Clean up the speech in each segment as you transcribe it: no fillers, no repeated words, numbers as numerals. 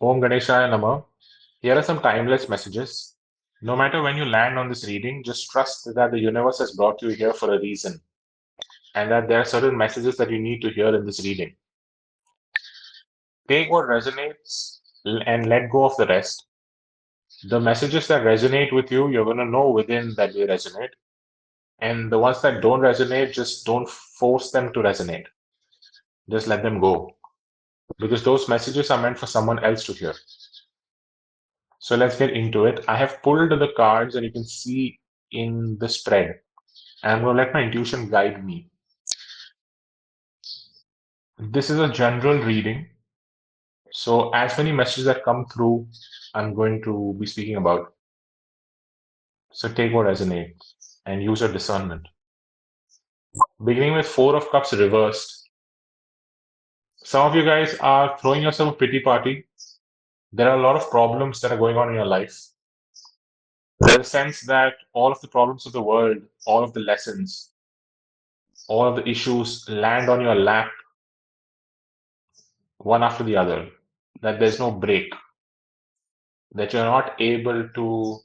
Om Ganeshaya Nama. Here are some timeless messages. No matter when you land on this reading, just trust that the universe has brought you here for a reason and that there are certain messages that you need to hear in this reading. Take what resonates and let go of the rest. The messages that resonate with you, you're going to know within that they resonate. And the ones that don't resonate, just don't force them to resonate. Just let them go because those messages are meant for someone else to hear. So let's get into it. I have pulled the cards and you can see in the spread. And I'm going to let my intuition guide me. This is a general reading. So as many messages that come through, I'm going to be speaking about. So take what resonates and use your discernment. Beginning with Four of Cups reversed. Some of you guys are throwing yourself a pity party. There are a lot of problems that are going on in your life. There's a sense that all of the problems of the world, all of the lessons, all of the issues land on your lap one after the other, that there's no break, that you're not able to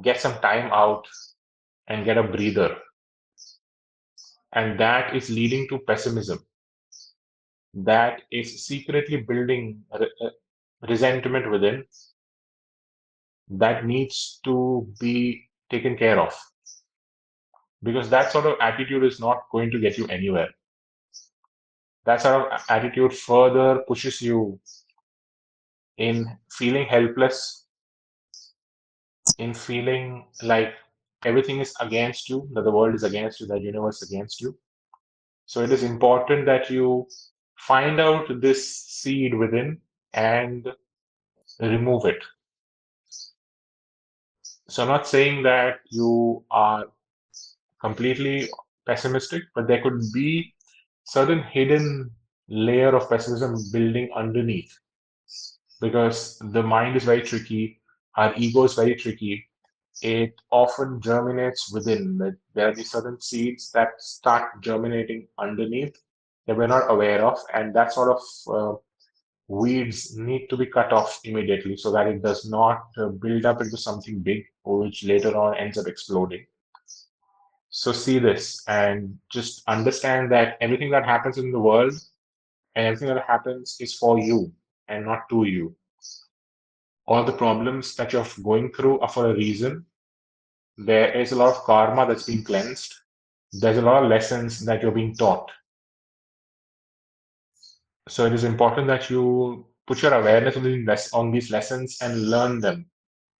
get some time out and get a breather. And that is leading to pessimism. That is secretly building resentment within that needs to be taken care of. Because that sort of attitude is not going to get you anywhere. That sort of attitude further pushes you in feeling helpless, in feeling like everything is against you, that the world is against you, that the universe is against you. So it is important that you find out this seed within and remove it. So I'm not saying that you are completely pessimistic, but there could be certain hidden layer of pessimism building underneath because the mind is very tricky, our ego is very tricky. It often germinates within. There are these certain seeds that start germinating underneath that we're not aware of, and that sort of weeds need to be cut off immediately so that it does not build up into something big, which later on ends up exploding. So see this and just understand that everything that happens in the world and everything that happens is for you and not to you. All the problems that you're going through are for a reason. There is a lot of karma that's being cleansed. There's a lot of lessons that you're being taught. So it is important that you put your awareness on these lessons and learn them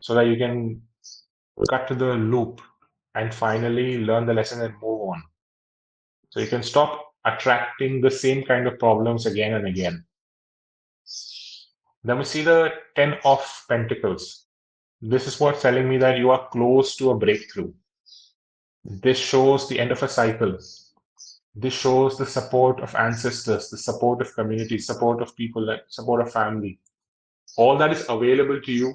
so that you can cut to the loop and finally learn the lesson and move on. So you can stop attracting the same kind of problems again and again. Then we see the Ten of Pentacles. This is what's telling me that you are close to a breakthrough. This shows the end of a cycle. This shows the support of ancestors, the support of community, support of people, support of family. All that is available to you,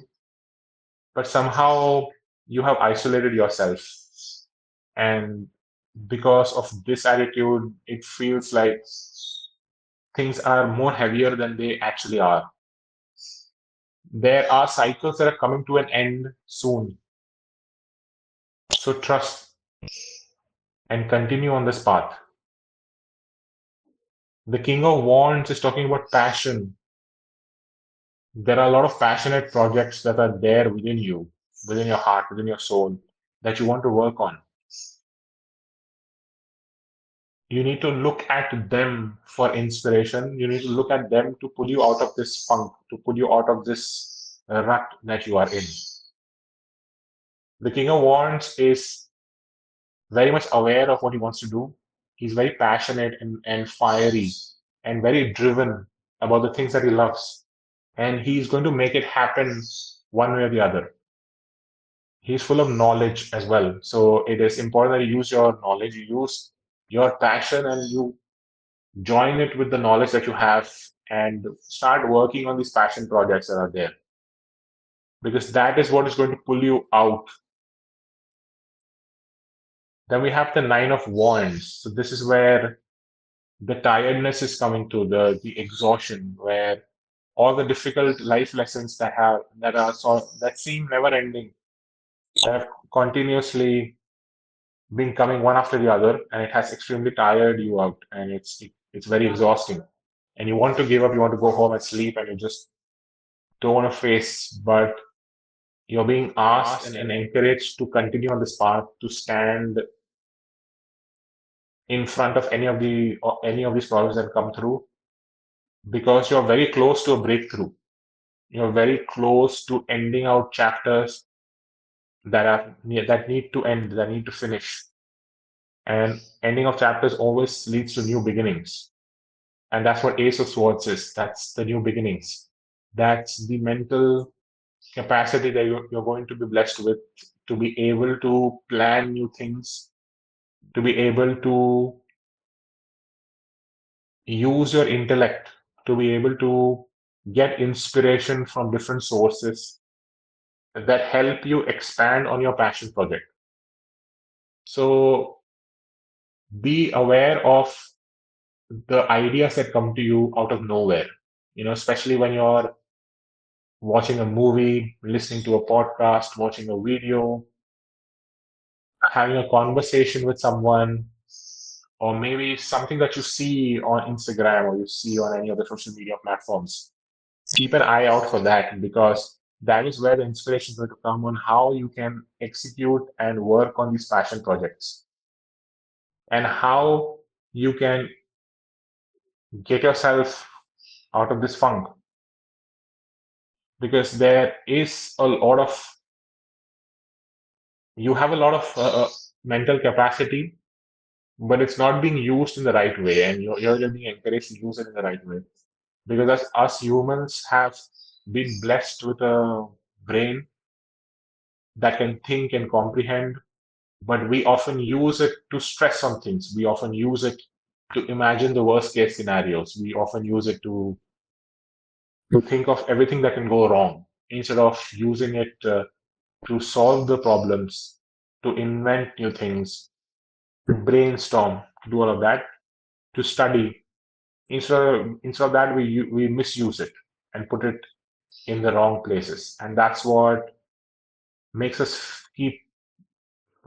but somehow you have isolated yourself. And because of this attitude, it feels like things are more heavier than they actually are. There are cycles that are coming to an end soon. So trust and continue on this path. The King of Wands is talking about passion. There are a lot of passionate projects that are there within you, within your heart, within your soul, that you want to work on. You need to look at them for inspiration. You need to look at them to pull you out of this funk, to pull you out of this rut that you are in. The King of Wands is very much aware of what he wants to do. He's very passionate and fiery and very driven about the things that he loves. And he's going to make it happen one way or the other. He's full of knowledge as well. So it is important that you use your knowledge, you use your passion, and you join it with the knowledge that you have and start working on these passion projects that are there. Because that is what is going to pull you out. Then we have the Nine of Wands. So this is where the tiredness is coming to, the exhaustion, where all the difficult life lessons that seem never ending, that have continuously been coming one after the other, and it has extremely tired you out, and it's very exhausting. And you want to give up, you want to go home and sleep, and you just don't want to face, but you're being asked and encouraged to continue on this path, to stand in front of any of these problems that come through, because you're very close to a breakthrough. You're very close to ending out chapters that need to end, that need to finish. And ending of chapters always leads to new beginnings. And that's what Ace of Swords is. That's the new beginnings. That's the mental capacity that you're going to be blessed with, to be able to plan new things, to be able to use your intellect, to be able to get inspiration from different sources that help you expand on your passion project. So be aware of the ideas that come to you out of nowhere, especially when you're watching a movie, listening to a podcast, watching a video, having a conversation with someone, or maybe something that you see on Instagram or you see on any other social media platforms. Keep an eye out for that, because that is where the inspiration is going to come on how you can execute and work on these passion projects, and how you can get yourself out of this funk, because you have a lot of mental capacity, but it's not being used in the right way, and you're being encouraged to use it in the right way. Because us humans have been blessed with a brain that can think and comprehend, but we often use it to stress on things. We often use it to imagine the worst case scenarios. We often use it to think of everything that can go wrong, instead of using it to solve the problems, to invent new things, to brainstorm, to do all of that, to study. Instead of that, we misuse it and put it in the wrong places, and that's what makes us keep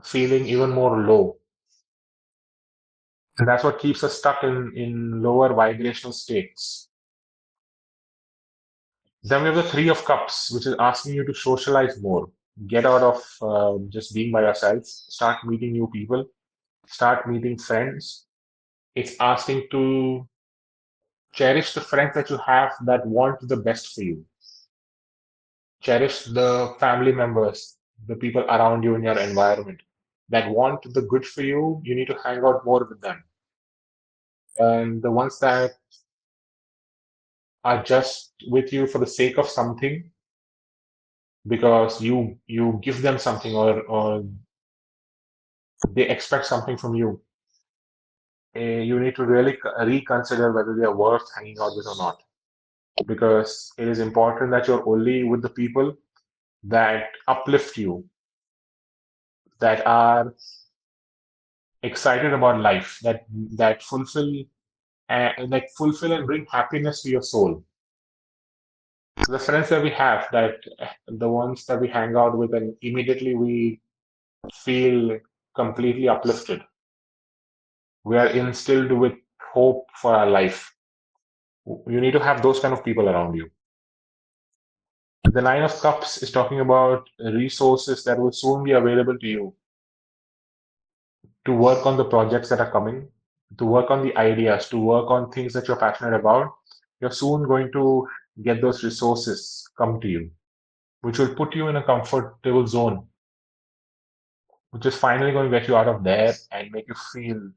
feeling even more low, and that's what keeps us stuck in lower vibrational states. Then we have the Three of Cups, which is asking you to socialize more, get out of just being by yourselves, start meeting new people, start meeting friends. It's asking to cherish the friends that you have that want the best for you. Cherish the family members, the people around you in your environment that want the good for you. You need to hang out more with them. And the ones that are just with you for the sake of something, because you give them something, or they expect something from you, you need to really reconsider whether they are worth hanging out with or not. Because it is important that you're only with the people that uplift you, that are excited about life, that fulfill and bring happiness to your soul. So the friends that we have, that the ones that we hang out with, and immediately we feel completely uplifted. We are instilled with hope for our life. You need to have those kind of people around you. The Nine of Cups is talking about resources that will soon be available to you to work on the projects that are coming, to work on the ideas, to work on things that you're passionate about. You're soon going to get those resources come to you, which will put you in a comfortable zone, which is finally going to get you out of there and make you feel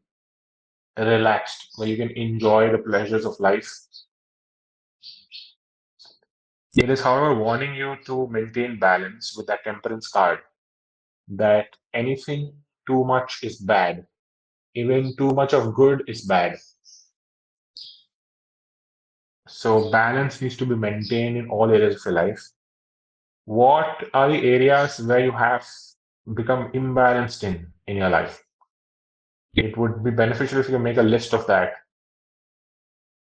relaxed, where you can enjoy the pleasures of life. It is, however, warning you to maintain balance with that temperance card, that anything too much is bad. Even too much of good is bad. So balance needs to be maintained in all areas of your life. What are the areas where you have become imbalanced in your life? It would be beneficial if you can make a list of that.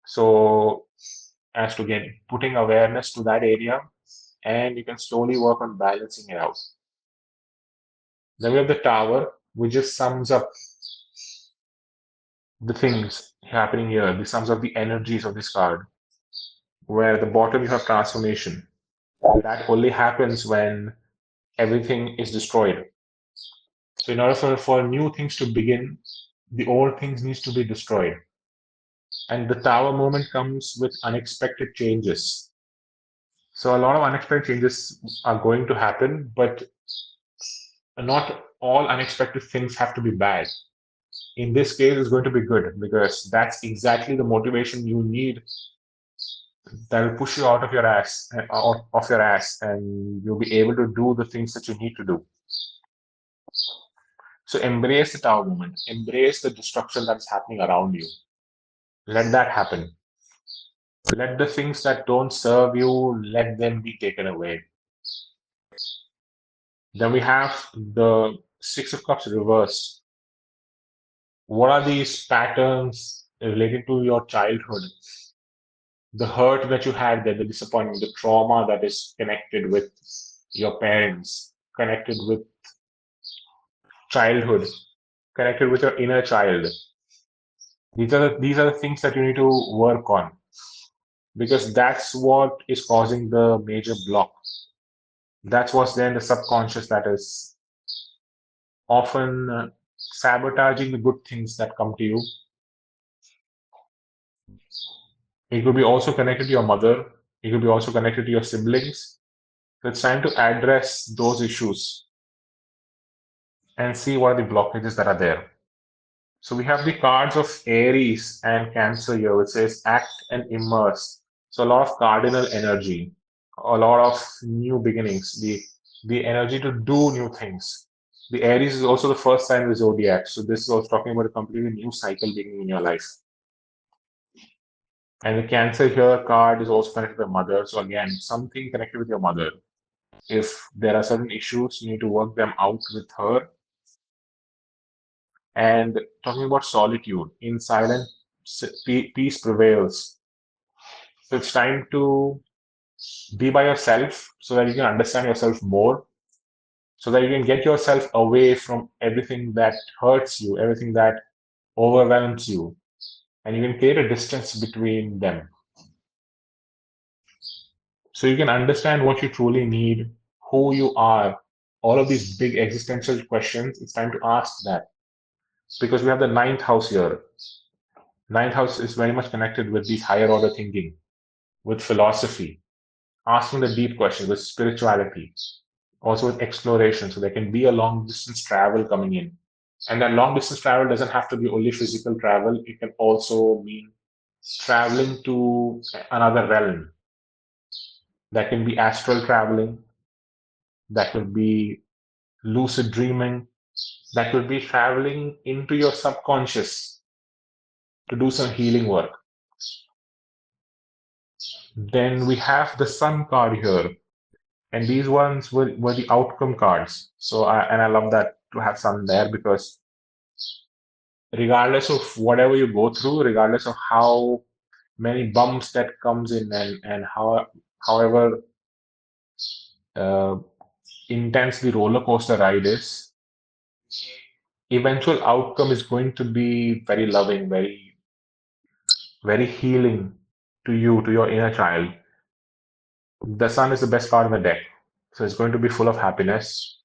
So, as to get putting awareness to that area, and you can slowly work on balancing it out. Then we have the tower, which just sums up the things happening here. This sums up the energies of this card. Where at the bottom you have transformation. That only happens when everything is destroyed. So in order for new things to begin, the old things needs to be destroyed. And the tower moment comes with unexpected changes. So a lot of unexpected changes are going to happen, but not all unexpected things have to be bad. In this case, it's going to be good because that's exactly the motivation you need that will push you out of your ass, and you'll be able to do the things that you need to do. So embrace the tower moment, embrace the destruction that's happening around you. Let that happen. Let the things that don't serve you, let them be taken away. Then we have the Six of Cups reversed. What are these patterns related to your childhood? The hurt that you had there, the disappointment, the trauma that is connected with your parents, connected with childhood, connected with your inner child. These are the things that you need to work on because that's what is causing the major block. That's what's there in the subconscious that is often sabotaging the good things that come to you. It could be also connected to your mother. It could be also connected to your siblings. So it's time to address those issues and see what are the blockages that are there. So we have the cards of Aries and Cancer here, which says act and immerse. So a lot of cardinal energy, a lot of new beginnings, the energy to do new things. The Aries is also the first sign of the zodiac. So this is also talking about a completely new cycle beginning in your life. And the Cancer here card is also connected to the mother. So again, something connected with your mother. If there are certain issues, you need to work them out with her. And talking about solitude, in silence, peace prevails. So it's time to be by yourself so that you can understand yourself more, so that you can get yourself away from everything that hurts you, everything that overwhelms you, and you can create a distance between them. So you can understand what you truly need, who you are, all of these big existential questions. It's time to ask that because we have the ninth house here. Ninth house is very much connected with these higher order thinking, with philosophy, asking the deep questions, with spirituality, also with exploration. So there can be a long distance travel coming in. And that long distance travel doesn't have to be only physical travel, it can also mean traveling to another realm. That can be astral traveling, that could be lucid dreaming, that could be traveling into your subconscious to do some healing work. Then we have the Sun card here, and these ones were the outcome cards. So I love that to have Sun there because regardless of whatever you go through, regardless of how many bumps that comes in and however uh, intense the roller coaster ride is, eventual outcome is going to be very loving, very healing to you, to your inner child. The Sun is the best card in the deck, so it's going to be full of happiness.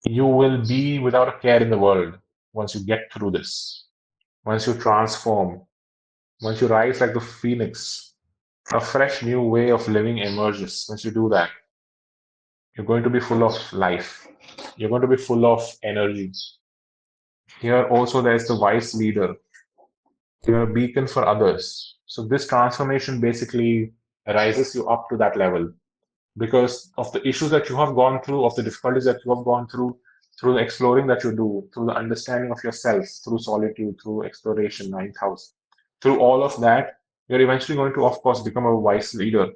You will be without a care in the world once you get through this. Once you transform, once you rise like the phoenix, a fresh new way of living emerges. Once you do that, you're going to be full of life. You're going to be full of energy. Here also there's the wise leader. You're a beacon for others. So this transformation basically rises you up to that level because of the issues that you have gone through, of the difficulties that you have gone through the exploring that you do, through the understanding of yourself, through solitude, through exploration, ninth house. Through all of that, you're eventually going to, of course, become a wise leader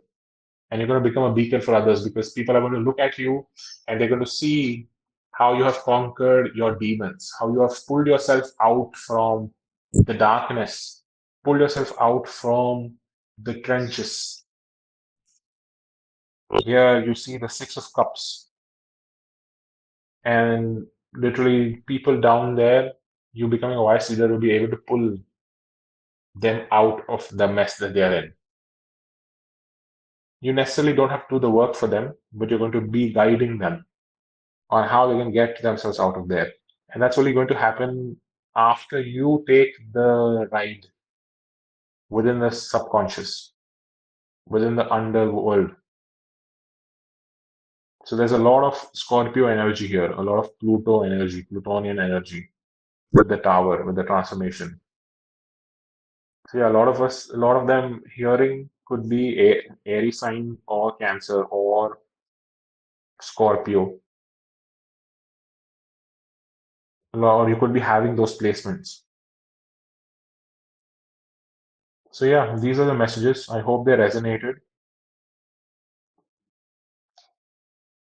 and you're going to become a beacon for others because people are going to look at you and they're going to see how you have conquered your demons, how you have pulled yourself out from the darkness pull yourself out from the trenches. Here you see the Six of Cups, and literally people down there, you becoming a vice leader will be able to pull them out of the mess that they are in. You necessarily don't have to do the work for them, but you're going to be guiding them on how they can get themselves out of there. And that's only going to happen after you take the ride within the subconscious, within the underworld. So there's a lot of Scorpio energy here, a lot of Pluto energy, Plutonian energy with the tower, with the transformation. So yeah, a lot of them hearing could be a Aries sign or Cancer or Scorpio, or you could be having those placements. So yeah, these are the messages. I hope they resonated.